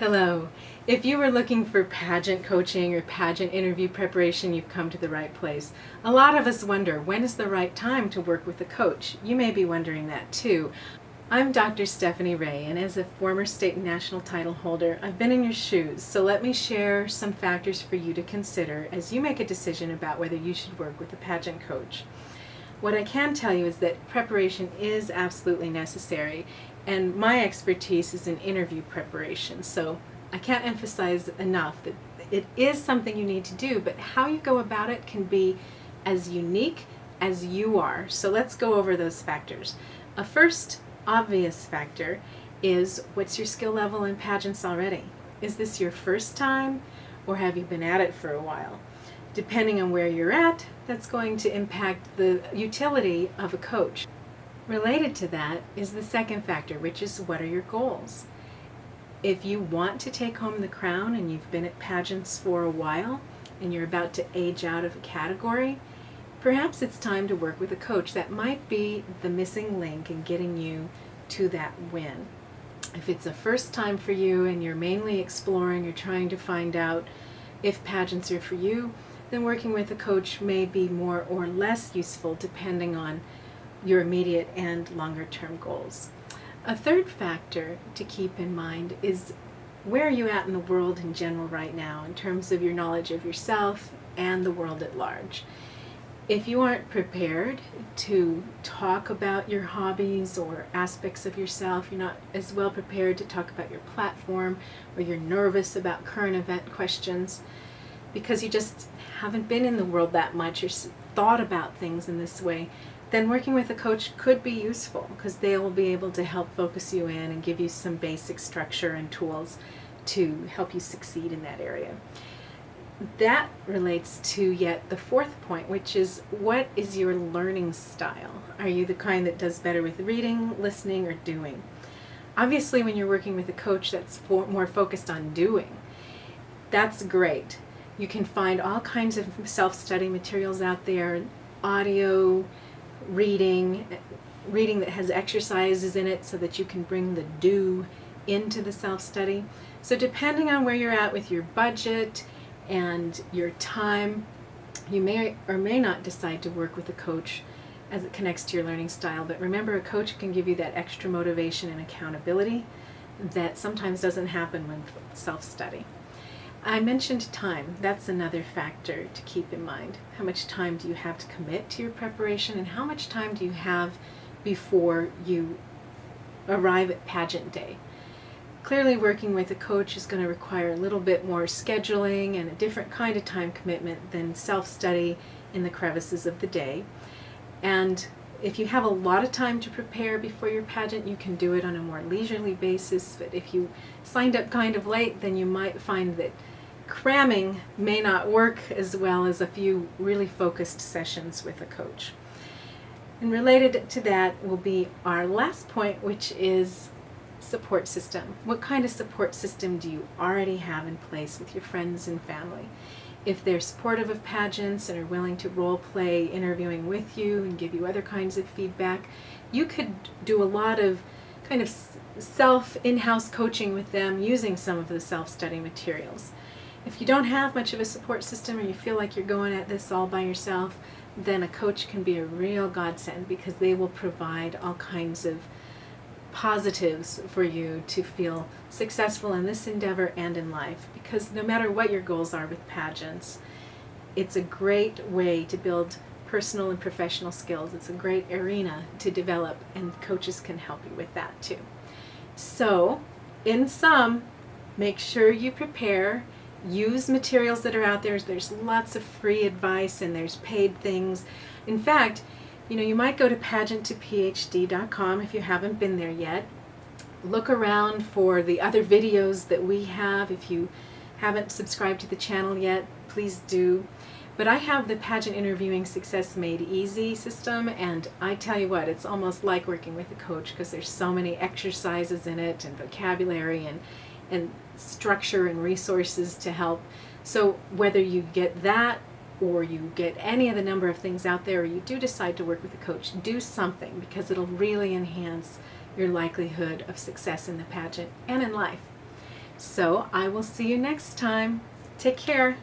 Hello. If you were looking for pageant coaching or pageant interview preparation, you've come to the right place. A lot of us wonder, when is the right time to work with a coach? You may be wondering that too. I'm Dr. Stephanie Ray, and as a former state and national title holder, I've been in your shoes, so let me share some factors for you to consider as you make a decision about whether you should work with a pageant coach. What I can tell you is that preparation is absolutely necessary, and my expertise is in interview preparation, so I can't emphasize enough that it is something you need to do, but how you go about it can be as unique as you are. So let's go over those factors. A first obvious factor is, what's your skill level in pageants already? Is this your first time, or have you been at it for a while? Depending on where you're at, that's going to impact the utility of a coach. Related to that is the second factor, which is, what are your goals? If you want to take home the crown and you've been at pageants for a while and you're about to age out of a category, perhaps it's time to work with a coach. That might be the missing link in getting you to that win. If it's a first time for you and you're mainly exploring or trying to find out if pageants are for you, then working with a coach may be more or less useful depending on your immediate and longer term goals. A third factor to keep in mind is, where are you at in the world in general right now in terms of your knowledge of yourself and the world at large. If you aren't prepared to talk about your hobbies or aspects of yourself, you're not as well prepared to talk about your platform, or you're nervous about current event questions because you just haven't been in the world that much or thought about things in this way, then working with a coach could be useful, because they will be able to help focus you in and give you some basic structure and tools to help you succeed in that area. That relates to yet the fourth point, which is, what is your learning style? Are you the kind that does better with reading, listening, or doing? Obviously, when you're working with a coach that's more focused on doing, that's great. You can find all kinds of self-study materials out there, audio, reading that has exercises in it so that you can bring the do into the self-study. So depending on where you're at with your budget and your time, you may or may not decide to work with a coach as it connects to your learning style. But remember, a coach can give you that extra motivation and accountability that sometimes doesn't happen when self-study. I mentioned time. That's another factor to keep in mind. How much time do you have to commit to your preparation, and how much time do you have before you arrive at pageant day? Clearly, working with a coach is going to require a little bit more scheduling and a different kind of time commitment than self-study in the crevices of the day. And if you have a lot of time to prepare before your pageant, you can do it on a more leisurely basis. But if you signed up kind of late, then you might find that cramming may not work as well as a few really focused sessions with a coach. And related to that will be our last point, which is support system. What kind of support system do you already have in place with your friends and family? If they're supportive of pageants and are willing to role play interviewing with you and give you other kinds of feedback, you could do a lot of kind of in-house coaching with them using some of the self-study materials. If you don't have much of a support system, or you feel like you're going at this all by yourself, then a coach can be a real godsend, because they will provide all kinds of positives for you to feel successful in this endeavor and in life. Because no matter what your goals are with pageants, it's a great way to build personal and professional skills. It's a great arena to develop, and coaches can help you with that too. So, in sum, make sure you prepare. Use materials that are out there. There's lots of free advice and there's paid things. In fact, you might go to pageant2phd.com if you haven't been there yet. Look around for the other videos that we have. If you haven't subscribed to the channel yet, please do. But I have the Pageant Interviewing Success Made Easy system, and I tell you what, it's almost like working with a coach, because there's so many exercises in it, and vocabulary, and structure and resources to help. So whether you get that or you get any of the number of things out there, or you do decide to work with a coach, do something, because it'll really enhance your likelihood of success in the pageant and in life. So I will see you next time. Take care.